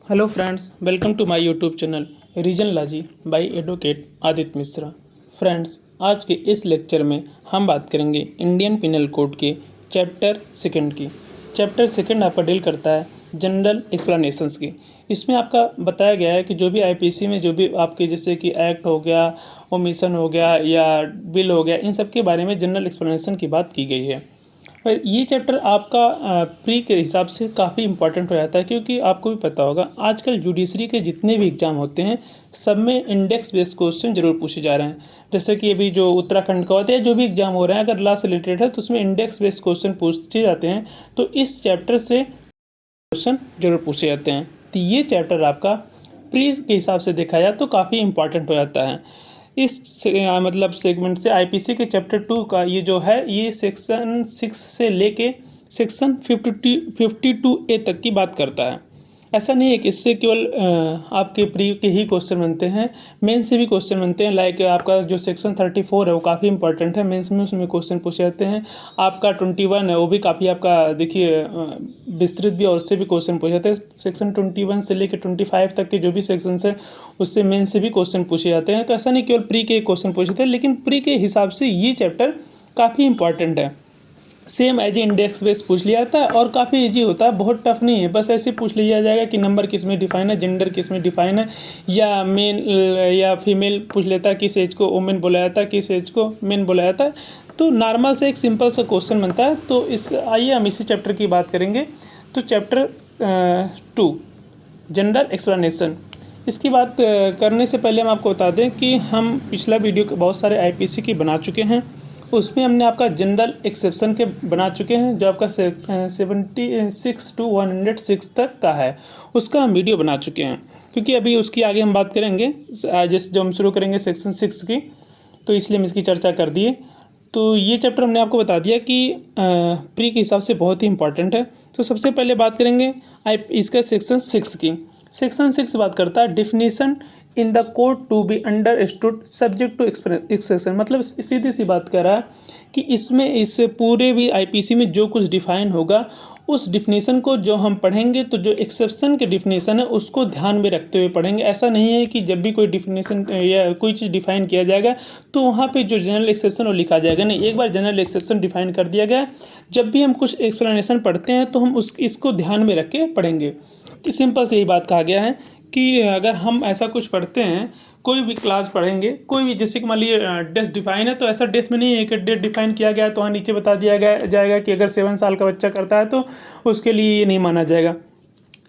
Hello friends, welcome to my YouTube channel reasonology by advocate Aditya Mishra. Friends, आज के इस lecture में हम बात करेंगे इंडियन पिनल कोड के चैप्टर सेकंड की। चैप्टर सेकंड आपका डील करता है जनरल एक्सप्लेनेशंस की। इसमें आपका बताया गया है कि जो भी आईपीसी में जो भी आपके जैसे कि एक्ट हो गया, ओमिशन हो गया या बिल हो गया, इन सब के बारे में जनरल एक्सप्लेनेशन की बात की गई है। ये चैप्टर आपका प्री के हिसाब से काफ़ी इंपॉर्टेंट हो जाता है, क्योंकि आपको भी पता होगा आजकल जुडिशरी के जितने भी एग्ज़ाम होते हैं सब में इंडेक्स बेस्ड क्वेश्चन जरूर पूछे जा रहे हैं। जैसे कि अभी जो उत्तराखंड का होता है, जो भी एग्ज़ाम हो रहे हैं अगर लॉ से रिलेटेड है तो उसमें इंडेक्स बेस्ड क्वेश्चन पूछे जाते हैं। तो इस चैप्टर से क्वेश्चन जरूर पूछे जाते हैं। तो ये चैप्टर आपका प्री के हिसाब से देखा जाए तो काफ़ी इंपॉर्टेंट हो जाता है। मतलब सेगमेंट से आईपीसी के चैप्टर 2 का ये जो है, ये सेक्शन 6 से लेके सेक्शन 52A तक की बात करता है। ऐसा नहीं है कि इससे केवल आपके प्री के ही क्वेश्चन बनते हैं, मेन से भी क्वेश्चन बनते हैं। लाइक आपका जो सेक्शन 34 है वो काफ़ी इंपॉर्टेंट है, मेंस में उसमें क्वेश्चन पूछे जाते हैं। आपका 21 है वो भी काफ़ी आपका देखिए विस्तृत भी, और उससे भी क्वेश्चन पूछे जाते हैं। सेक्शन 21 से लेकर 25 तक के जो भी सेक्शन है उससे मेन से भी क्वेश्चन पूछे जाते हैं। तो ऐसा नहीं केवल प्री के क्वेश्चन पूछे जाते हैं, लेकिन प्री के हिसाब से ये चैप्टर काफ़ी इंपॉर्टेंट है। सेम एज इंडेक्स बेस पूछ लिया जाता है और काफ़ी इजी होता है, बहुत टफ नहीं है। बस ऐसे पूछ लिया जाएगा कि नंबर किस में डिफाइन है, जेंडर किस में डिफाइन है, या मेल या फीमेल पूछ लेता है, किस एज को वुमेन बोला जाता है, किस एज को मेन बोला जाता है। तो नॉर्मल से एक सिंपल सा क्वेश्चन बनता है। तो आइए हम इसी चैप्टर की बात करेंगे। तो चैप्टर 2 जनरल एक्सप्लेनेशन, इसकी बात करने से पहले हम आपको बता दें कि हम पिछला वीडियो बहुत सारे आईपीसी की बना चुके हैं। उसमें हमने आपका जनरल एक्सेप्शन के बना चुके हैं, जो आपका 76 to 106 तक का है, उसका हम वीडियो बना चुके हैं। क्योंकि अभी उसकी आगे हम बात करेंगे, जैसे जो हम शुरू करेंगे सेक्शन 6 की, तो इसलिए हम इसकी चर्चा कर दिए। तो ये चैप्टर हमने आपको बता दिया कि प्री के हिसाब से बहुत ही इंपॉर्टेंट है। तो सबसे पहले बात करेंगे इसका सेक्शन 6 की। सेक्शन 6 बात करता है definition in the code to be understood subject to expression. मतलब सीधी सी बात कर रहा है कि इसमें इस पूरे भी आईपीसी में जो कुछ डिफाइन होगा उस डिफिनीशन को जो हम पढ़ेंगे, तो जो एक्सेप्शन के डिफिनीशन है उसको ध्यान में रखते हुए पढ़ेंगे। ऐसा नहीं है कि जब भी कोई डिफिनीशन या कोई चीज़ डिफाइन किया जाएगा तो वहाँ पे जो जनरल एक्सेप्शन वो लिखा जाएगा, नहीं। एक बार जनरल एक्सेप्शन डिफाइन कर दिया गया, जब भी हम कुछ एक्सप्लेनेशन पढ़ते हैं तो हम इसको ध्यान में रख के पढ़ेंगे। तो सिंपल से यही बात कहा गया है कि अगर हम ऐसा कुछ पढ़ते हैं, कोई भी क्लास पढ़ेंगे, कोई भी जैसे कि मान लीजिए डेथ डिफाइन है, तो ऐसा डेथ में नहीं है कि डेथ डिफाइन किया गया है तो वहाँ नीचे बता दिया जाएगा कि अगर 7 साल का बच्चा करता है तो उसके लिए ये नहीं माना जाएगा।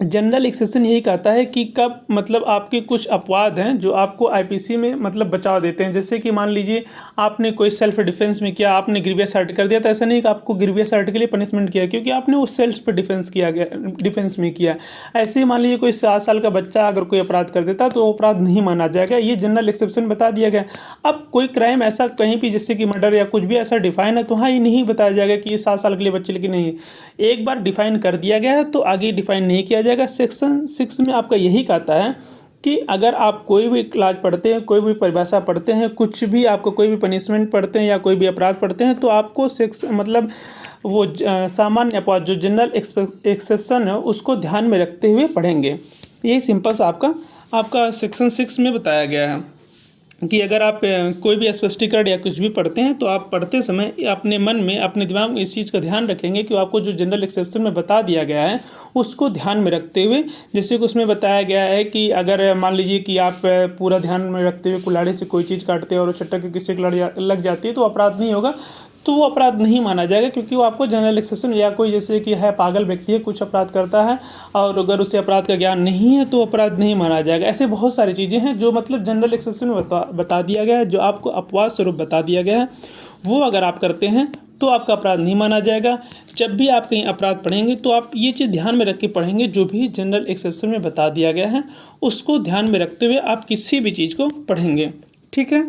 जनरल एक्सेप्शन यही कहता है कि कब मतलब आपके कुछ अपवाद हैं जो आपको आईपीसी में मतलब बचाव देते हैं। जैसे कि मान लीजिए आपने कोई सेल्फ डिफेंस में किया, आपने ग्रीवियस हर्ट कर दिया, तो ऐसा नहीं कि आपको ग्रीवियस हर्ट के लिए पनिशमेंट किया, क्योंकि आपने उस सेल्फ डिफेंस किया गया, डिफेंस में किया। ऐसे ही मान लीजिए कोई 7 साल का बच्चा अगर कोई अपराध कर देता तो वो अपराध नहीं माना जाएगा, ये जनरल एक्सेप्शन बता दिया गया। अब कोई क्राइम ऐसा कहीं भी जैसे कि मर्डर या कुछ भी ऐसा डिफाइन है तो हाँ ये नहीं बताया जाएगा कि ये 7 साल के लिए बच्चे, लेकिन नहीं, एक बार डिफाइन कर दिया गया है तो आगे डिफाइन नहीं किया जाएगा। सेक्शन 6 में आपका यही कहता है कि अगर आप कोई भी क्लास पढ़ते हैं, कोई भी परिभाषा पढ़ते हैं, कुछ भी आपको कोई भी पनिशमेंट पढ़ते हैं या कोई भी अपराध पढ़ते हैं, तो आपको मतलब वो सामान्य अपवाद जो जनरल एक्सेप्शन है उसको ध्यान में रखते हुए पढ़ेंगे। यही सिंपल सा आपका सेक्शन 6 में बताया गया है कि अगर आप कोई भी स्पष्टीकरण या कुछ भी पढ़ते हैं तो आप पढ़ते समय अपने मन में, अपने दिमाग में इस चीज़ का ध्यान रखेंगे कि आपको जो जनरल एक्सेप्शन में बता दिया गया है उसको ध्यान में रखते हुए। जैसे कि उसमें बताया गया है कि अगर मान लीजिए कि आप पूरा ध्यान में रखते हुए कुल्हाड़ी से कोई चीज़ काटते हैं और वो चट्टा किसी को लग जाती है तो अपराध नहीं होगा, तो वो अपराध नहीं माना जाएगा, क्योंकि वो आपको जनरल एक्सेप्शन, या कोई जैसे कि है पागल व्यक्ति है, कुछ अपराध करता है और अगर उसे अपराध का ज्ञान नहीं है तो अपराध नहीं माना जाएगा। ऐसे बहुत सारी चीज़ें हैं जो मतलब जनरल एक्सेप्शन में बता दिया गया है, जो आपको अपवाद स्वरूप बता दिया गया है, वो अगर आप करते हैं तो आपका अपराध नहीं माना जाएगा। जब भी आप कहीं अपराध पढ़ेंगे तो आप ये चीज़ ध्यान में रख के पढ़ेंगे, जो भी जनरल एक्सेप्शन में बता दिया गया है उसको ध्यान में रखते हुए आप किसी भी चीज़ को पढ़ेंगे। ठीक है,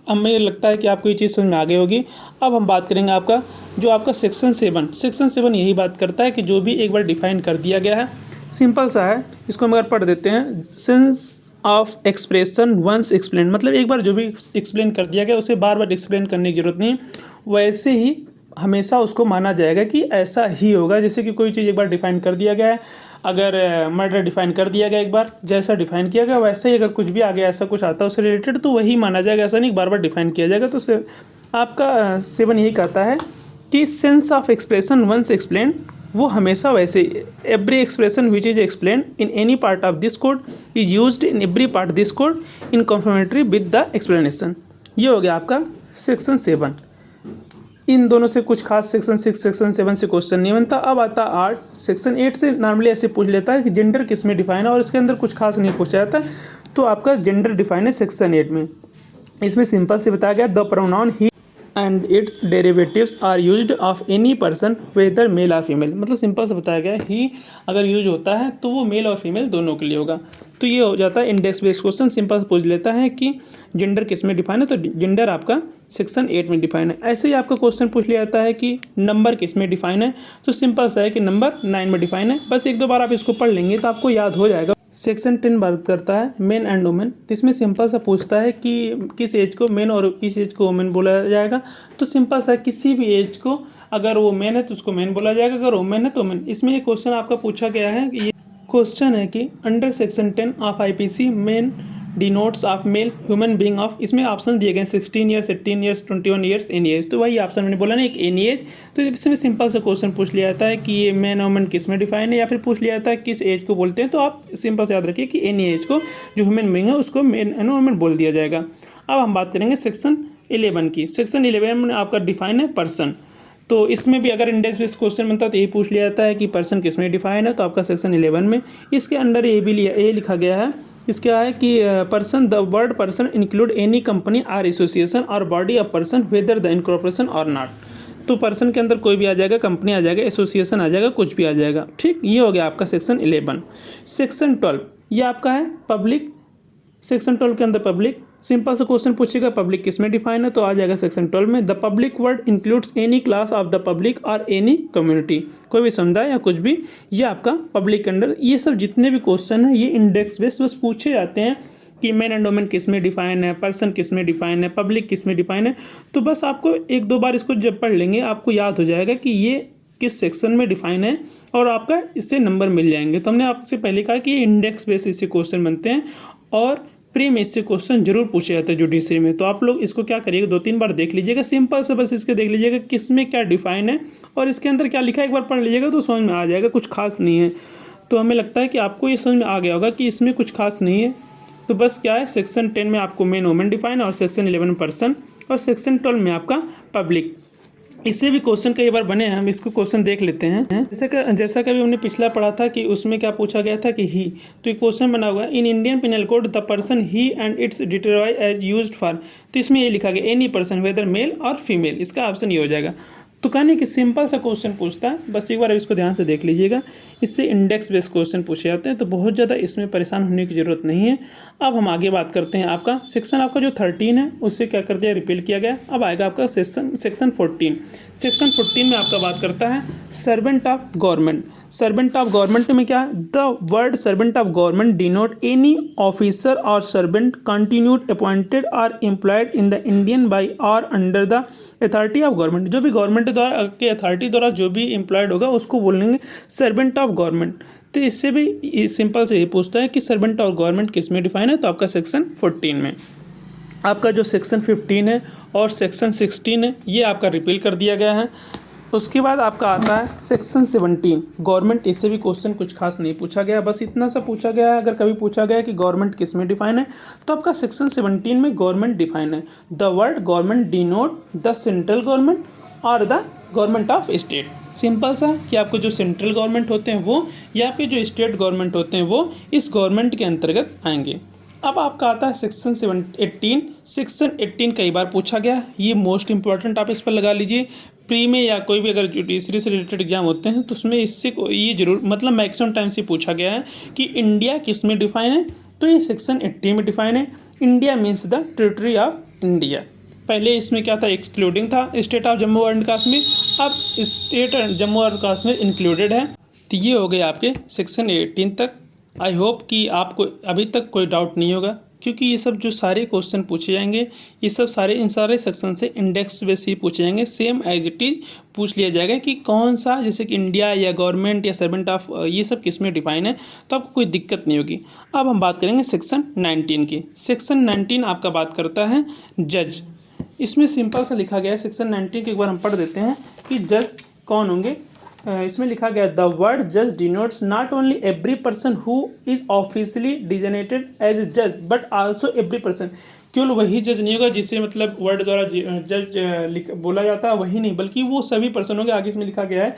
अब मुझे लगता है कि आपको ये चीज़ समझ में आ गई होगी। अब हम बात करेंगे आपका सेक्शन 7। सेक्शन 7 यही बात करता है कि जो भी एक बार डिफाइन कर दिया गया है, सिंपल सा है, इसको हम अगर पढ़ देते हैं। Sense of expression once explain, मतलब एक बार जो भी एक्सप्लेन कर दिया गया उसे बार बार एक्सप्लेन करने की जरूरत नहीं, वैसे ही हमेशा उसको माना जाएगा कि ऐसा ही होगा। जैसे कि कोई चीज़ एक बार डिफाइन कर दिया गया है अगर मर्डर डिफाइन कर दिया गया एक बार, जैसा डिफाइन किया गया वैसे ही अगर कुछ भी आगे ऐसा कुछ आता है उससे रिलेटेड तो वही माना जाएगा, ऐसा नहीं बार बार डिफाइन किया जाएगा। तो आपका 7 यही कहता है कि sense of expression once explain, वो हमेशा वैसे every expression which is explain in any part of this code is used in every part this code in confirmatory with the explanation. ये हो गया आपका सेक्शन 7। इन दोनों से कुछ खास सेक्शन 6 सेक्शन 7 से क्वेश्चन नहीं बनता। अब आता 8। सेक्शन 8 से नॉर्मली ऐसे पूछ लेता है कि जेंडर किस में डिफाइन है, और इसके अंदर कुछ खास नहीं पूछा जाता, तो आपका जेंडर डिफाइन है सेक्शन 8 में। इसमें सिंपल से बताया गया the pronoun he and its derivatives are used of any person whether male और फीमेल। मतलब सिंपल से बताया गया ही अगर यूज होता है तो वो मेल और फीमेल दोनों के लिए होगा। तो ये हो जाता है इंडेक्स बेस्ड क्वेश्चन। सिंपल से पूछ लेता है कि जेंडर किस में डिफाइन है, तो जेंडर आपका सेक्शन 8 में डिफाइन है। ऐसे ही आपका क्वेश्चन पूछ लिया जाता है कि नंबर किस में डिफाइन है, तो सिंपल सा है कि नंबर 9 में डिफाइन है। बस एक दो बार आप इसको पढ़ लेंगे तो आपको याद हो जाएगा। सेक्शन 10 बात करता है मेन एंड वुमेन। तो इसमें सिंपल सा पूछता है कि किस एज को मेन और किस एज को वुमेन बोला जाएगा। तो सिंपल सा किसी भी एज को अगर वो मेन है तो उसको मेन बोला जाएगा, अगर वुमेन है तो वुमेन। इसमें एक क्वेश्चन आपका पूछा गया है कि ये क्वेश्चन है कि under section 10 of IPC main denotes of male human being of, इसमें ऑप्शन दिए गए 16 years 18 years 21 years any as. तो वही ऑप्शन मैंने बोला ना, एक एनी एज। तो इसमें सिंपल सा क्वेश्चन पूछ लिया जाता है कि ये मैन और वुमेन किस में डिफाइन है, या फिर पूछ लिया जाता है किस एज को बोलते हैं। तो आप सिंपल से याद रखिए कि एनी एज को जो ह्यूमन बीइंग है उसको मैन एंड वुमेन बोल दिया जाएगा। अब हम बात करेंगे सेक्शन 11 की। सेक्शन 11 में आपका डिफाइन है पर्सन। तो इसमें भी अगर इंडेक्स बेस्ड क्वेश्चन बनता है तो यही पूछ लिया जाता है कि पर्सन किस में डिफाइन है, तो आपका सेक्शन 11 में। इसके अंडर ये लिखा गया है, इसका है कि person, the word person include any company और एसोसिएशन और body of person whether the incorporation और नॉट। तो पर्सन के अंदर कोई भी आ जाएगा, कंपनी आ जाएगा, एसोसिएशन आ जाएगा, कुछ भी आ जाएगा। ठीक, ये हो गया आपका सेक्शन 11। सेक्शन 12 ये आपका है पब्लिक। सेक्शन 12 के अंदर पब्लिक, सिंपल सा क्वेश्चन पूछेगा पब्लिक किस में डिफाइन है, तो आ जाएगा सेक्शन 12 में the public word includes any class of the public और एनी कम्युनिटी, कोई भी समुदाय या कुछ भी, ये आपका पब्लिक के अंडर। ये सब जितने भी क्वेश्चन हैं ये इंडेक्स बेस्ड बस पूछे जाते हैं कि मैन एंड वुमेन किस में डिफाइन है, पर्सन किस में डिफाइन है, पब्लिक किस में डिफाइन है। तो बस आपको एक दो बार इसको जब पढ़ लेंगे आपको याद हो जाएगा कि ये किस सेक्शन में डिफाइन है, और आपका इससे नंबर मिल जाएंगे। तो हमने आपसे पहले कहा कि इंडेक्स बेस्ड इससे क्वेश्चन बनते हैं और प्री में इससे क्वेश्चन जरूर पूछे जाते हैं जुडिशरी में। तो आप लोग इसको क्या करिएगा, 2-3 बार देख लीजिएगा, सिंपल से बस इसके देख लीजिएगा किस में क्या डिफाइन है और इसके अंदर क्या लिखा है, एक बार पढ़ लीजिएगा तो समझ में आ जाएगा, कुछ खास नहीं है। तो हमें लगता है कि आपको ये समझ में आ गया होगा कि इसमें कुछ खास नहीं है। तो बस क्या है, सेक्शन 10 में आपको मेन वुमेन डिफाइन और सेक्शन 11 में पर्सन और सेक्शन 12 में आपका पब्लिक। इससे भी क्वेश्चन कई बार बने हैं, हम इसको क्वेश्चन देख लेते हैं। जैसा कि अभी हमने पिछला पढ़ा था कि उसमें क्या पूछा गया था कि ही, तो एक क्वेश्चन बना हुआ है in Indian penal code the person he and its derivatives as used for. तो इसमें ये लिखा गया एनी पर्सन वेदर मेल और फीमेल, इसका ऑप्शन ये हो जाएगा। तो कहने कि सिंपल सा क्वेश्चन पूछता है, बस एक बार इसको ध्यान से देख लीजिएगा। इससे इंडेक्स बेस्ड क्वेश्चन पूछे जाते हैं, तो बहुत ज़्यादा इसमें परेशान होने की ज़रूरत नहीं है। अब हम आगे बात करते हैं, आपका सेक्शन आपका जो 13 है उससे क्या कर दिया, रिपील किया गया। अब आएगा आपका सेक्शन 14। सेक्शन 14 में आपका बात करता है servant of government. Servant of government में क्या, the word servant of government denote any officer और सर्वेंट कंटिन्यूड अपॉइंटेड और employed in the Indian by और under the authority of government. जो भी गवर्नमेंट द्वारा के अथॉरिटी द्वारा जो भी एम्प्लॉयड होगा उसको बोलेंगे सर्वेंट ऑफ गवर्नमेंट। तो इससे भी सिंपल से ये पूछता है कि सर्वेंट ऑफ गवर्नमेंट किस में डिफाइन है, तो आपका सेक्शन 14 में। आपका जो सेक्शन 15 है और सेक्शन 16 है ये आपका रिपील कर दिया गया है। उसके बाद आपका आता है सेक्शन 17 गवर्नमेंट। इससे भी क्वेश्चन कुछ खास नहीं पूछा गया, बस इतना सा पूछा गया है। अगर कभी पूछा गया कि गवर्नमेंट किस में डिफाइन है, तो आपका सेक्शन 17 में गवर्नमेंट डिफाइन है। The word government denote the central government और the government of state. Simple सा कि आपको जो सेंट्रल गवर्नमेंट होते हैं वो या फिर जो स्टेट गवर्नमेंट होते हैं वो इस गवर्नमेंट के अंतर्गत आएंगे। अब आपका आता है सेक्शन 18। सेक्शन 18 कई बार पूछा गया, ये मोस्ट इंपॉर्टेंट, आप इस पर लगा लीजिए। प्री में या कोई भी अगर जुडिशरी से रिलेटेड एग्जाम होते हैं तो उसमें इससे ये जरूर मतलब मैक्सिमम टाइम से पूछा गया है कि इंडिया किस में डिफाइन है, तो ये सेक्शन 18 में डिफाइन है। India means the territory of India. पहले इसमें क्या था, एक्सक्लूडिंग था state of Jammu and Kashmir, अब स्टेट जम्मू और कश्मीर इंक्लूडेड है। तो ये हो गए आपके सेक्शन 18 तक। आई होप कि आपको अभी तक कोई डाउट नहीं होगा। क्योंकि ये सब जो सारे क्वेश्चन पूछे जाएंगे, ये सब सारे इन सारे सेक्शन से इंडेक्स बेस ही पूछे जाएंगे, सेम एज इट इज पूछ लिया जाएगा कि कौन सा, जैसे कि इंडिया या गवर्नमेंट या सर्वेंट ऑफ, ये सब किस में डिफाइन है, तो आपको कोई दिक्कत नहीं होगी। अब हम बात करेंगे सेक्शन 19 की। सेक्शन 19 आपका बात करता है जज। इसमें सिंपल सा लिखा गया है सेक्शन 19 के, एक बार हम पढ़ देते हैं कि जज कौन होंगे। इसमें लिखा गया द वर्ड जज denotes not only every person who is officially डिजनेटेड as a जज बट आल्सो एवरी पर्सन। केवल वही जज नहीं होगा जिसे मतलब वर्ड द्वारा जज बोला जाता है, वही नहीं, बल्कि वो सभी पर्सन होंगे। आगे इसमें लिखा गया है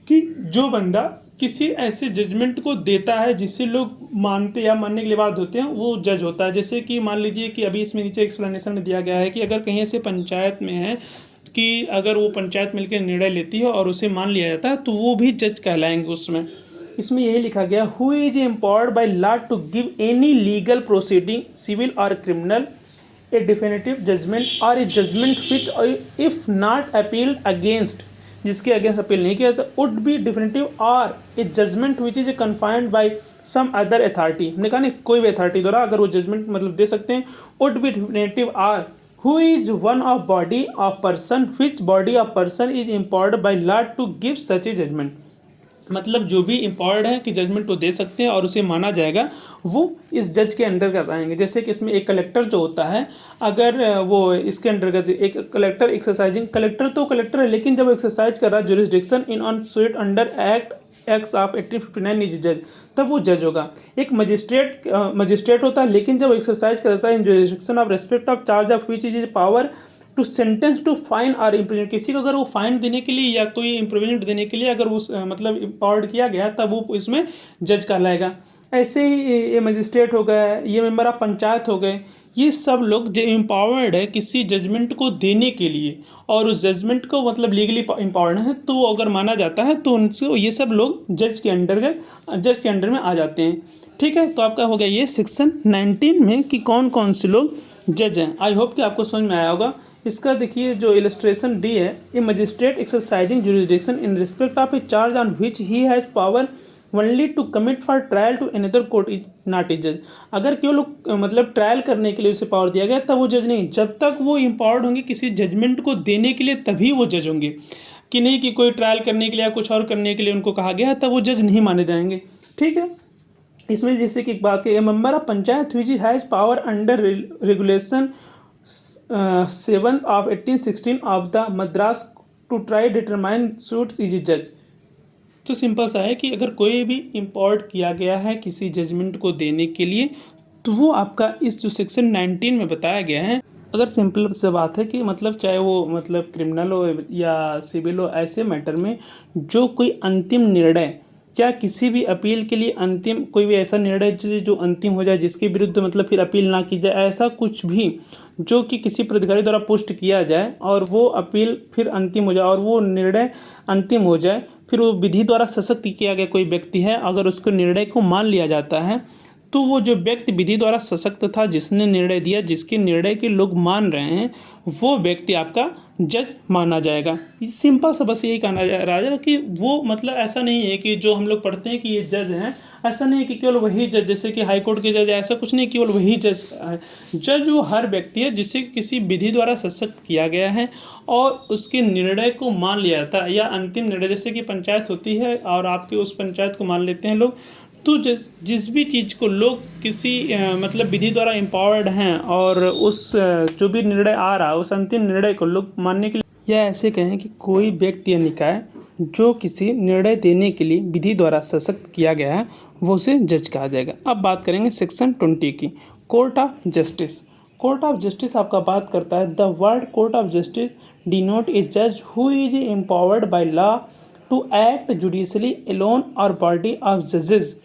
कि जो बंदा किसी ऐसे जजमेंट को देता है जिसे लोग मानते या मानने के लिए बात होते हैं, वो जज होता है। जैसे कि मान लीजिए कि अभी इसमें नीचे एक्सप्लेनेशन में दिया गया है कि अगर कहीं ऐसे पंचायत में है कि अगर वो पंचायत मिलकर निर्णय लेती है और उसे मान लिया जाता है, तो वो भी जज कहलाएंगे उसमें। इसमें यही लिखा गया who is empowered by law to give any legal proceeding civil और क्रिमिनल ए डिफिनेटिव जजमेंट और a judgment which if not appealed against, जिसके अगेंस्ट अपील नहीं किया जाता, वुड बी डिफिनेटिव और a judgment which is confined by some other authority. हमने कहा नहीं, कोई भी अथॉरिटी द्वारा अगर वो जजमेंट मतलब दे सकते हैं, वुड बी डिफिनेटिव और who is one of body of person which body of person is empowered by law to give such a judgment। मतलब जो भी इम्पावर्ड है कि जजमेंट को दे सकते हैं और उसे माना जाएगा, वो इस जज के अंतर्गत आएंगे। जैसे कि इसमें एक कलेक्टर जो होता है, अगर वो इसके अंतर्गत एक कलेक्टर एक्सरसाइजिंग, कलेक्टर तो कलेक्टर है, लेकिन जब एक्सरसाइज कर रहा है jurisdiction in on suit under act of 1859 is जज, तब वो जज होगा। एक मजिस्ट्रेट होता है, लेकिन जब एक्सरसाइज करता है in jurisdiction of respect of charge of which is power to sentence to fine और इम्प्रीजमेंट, किसी को अगर वो फाइन देने के लिए या कोई इम्प्रीजमेंट देने के लिए अगर उस मतलब इम्पावर्ड किया गया, तब वो इसमें जज कहलाएगा। ऐसे ही ये मजिस्ट्रेट हो गए, ये मेंबर ऑफ पंचायत हो गए, ये सब लोग जो इम्पावर्ड है किसी जजमेंट को देने के लिए और उस जजमेंट को मतलब लीगली इम्पावर्ड है, तो अगर माना जाता है तो उनसे ये सब लोग जज के अंडर में आ जाते हैं। ठीक है, तो आपका हो गया ये सेक्शन 19 में कि कौन कौन से लोग जज हैं। आई होप कि आपको समझ में आया होगा। इसका देखिए जो इलस्ट्रेशन डी है, a magistrate exercising jurisdiction in respect of a charge on which he has power only to commit for trial to another court is not a जज। अगर केवल मतलब ट्रायल करने के लिए उसे पावर दिया गया, तब वो जज नहीं। जब तक वो इम्पावर्ड होंगे किसी जजमेंट को देने के लिए, तभी वो जज होंगे। कि नहीं कि कोई ट्रायल करने के लिए या कुछ और करने के लिए उनको कहा गया है, तब वो जज नहीं माने जाएंगे। ठीक है, इसमें जैसे कि एक बात की, member of panchayat which has power under regulation 7 of 1816 of the Madras to try determine suits is जज। तो सिंपल सा है कि अगर कोई भी इम्पोर्ट किया गया है किसी जजमेंट को देने के लिए, तो वो आपका इस जो सेक्शन 19 में बताया गया है। अगर सिंपल से बात है कि मतलब चाहे वो मतलब क्रिमिनल हो या सिविल हो, ऐसे मैटर में जो कोई अंतिम निर्णय क्या किसी भी अपील के लिए अंतिम कोई भी ऐसा निर्णय जो अंतिम हो जाए, जिसके विरुद्ध मतलब फिर अपील ना की जाए, ऐसा कुछ भी जो कि किसी प्राधिकारी द्वारा पुष्ट किया जाए और वो अपील फिर अंतिम हो जाए और वो निर्णय अंतिम हो जाए, फिर वो विधि द्वारा सशक्त किया गया कोई व्यक्ति है, अगर उसको निर्णय को मान लिया जाता है, तो वो जो व्यक्ति विधि द्वारा सशक्त था, जिसने निर्णय दिया, जिसके निर्णय के लोग मान रहे हैं, वो व्यक्ति आपका जज माना जाएगा। सिंपल सा बस यही कहना जा रहा है कि वो मतलब ऐसा नहीं है कि जो हम लोग पढ़ते हैं कि ये जज हैं, ऐसा नहीं है कि केवल वही जज, जैसे कि हाई कोर्ट के जज, ऐसा कुछ नहीं केवल वही जज। जज वो हर व्यक्ति है जिसे किसी विधि द्वारा सशक्त किया गया है और उसके निर्णय को मान लिया जाता है, या अंतिम निर्णय, जैसे कि पंचायत होती है और आपके उस पंचायत को मान लेते हैं लोग, तो जिस भी चीज़ को लोग किसी मतलब विधि द्वारा एम्पावर्ड हैं और उस जो भी निर्णय आ रहा है उस अंतिम निर्णय को लोग मानने के लिए, या ऐसे कहें कि कोई व्यक्ति या निकाय जो किसी निर्णय देने के लिए विधि द्वारा सशक्त किया गया है, वो उसे जज कहा जाएगा। अब बात करेंगे सेक्शन 20 की, court of justice. Court of justice आपका बात करता है the word court of justice denote a जज who is empowered by law to act judicially alone और बॉडी ऑफ जजेस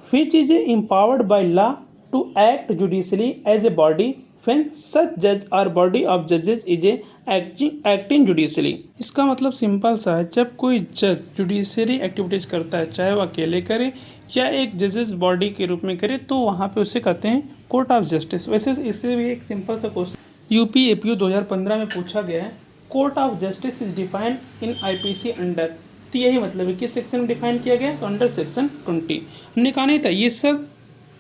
which is empowered by law to act judicially as a body when such judge or body of judges is acting judicially। इसका मतलब simple सा है, जब कोई जज judiciary activities करता है, चाहे वो अकेले करे या एक जजेस बॉडी के रूप में करे, तो वहाँ पे उसे कहते हैं कोर्ट ऑफ जस्टिस। वैसे इससे भी एक सिंपल सा क्वेश्चन यूपी एपीयू 2015 में पूछा गया है, court of justice is defined in IPC under, तो यही मतलब है किस सेक्शन में डिफाइन किया गया, तो अंडर सेक्शन 20। हमने कहा नहीं था ये सब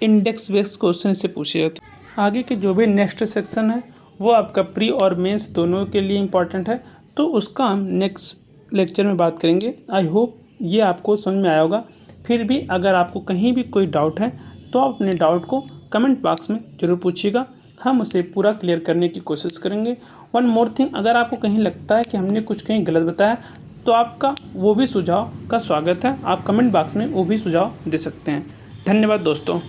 इंडेक्स बेस्ड क्वेश्चन से पूछे जाते। आगे के जो भी नेक्स्ट सेक्शन है वो आपका प्री और मेंस दोनों के लिए इम्पॉर्टेंट है, तो उसका हम नेक्स्ट लेक्चर में बात करेंगे। आई होप ये आपको समझ में आया होगा। फिर भी अगर आपको कहीं भी कोई डाउट है तो आप अपने डाउट को कमेंट बॉक्स में ज़रूर पूछिएगा, हम उसे पूरा क्लियर करने की कोशिश करेंगे। वन मोर थिंग, अगर आपको कहीं लगता है कि हमने कुछ कहीं गलत बताया तो आपका वो भी सुझाव का स्वागत है, आप कमेंट बॉक्स में वो भी सुझाव दे सकते हैं। धन्यवाद दोस्तों।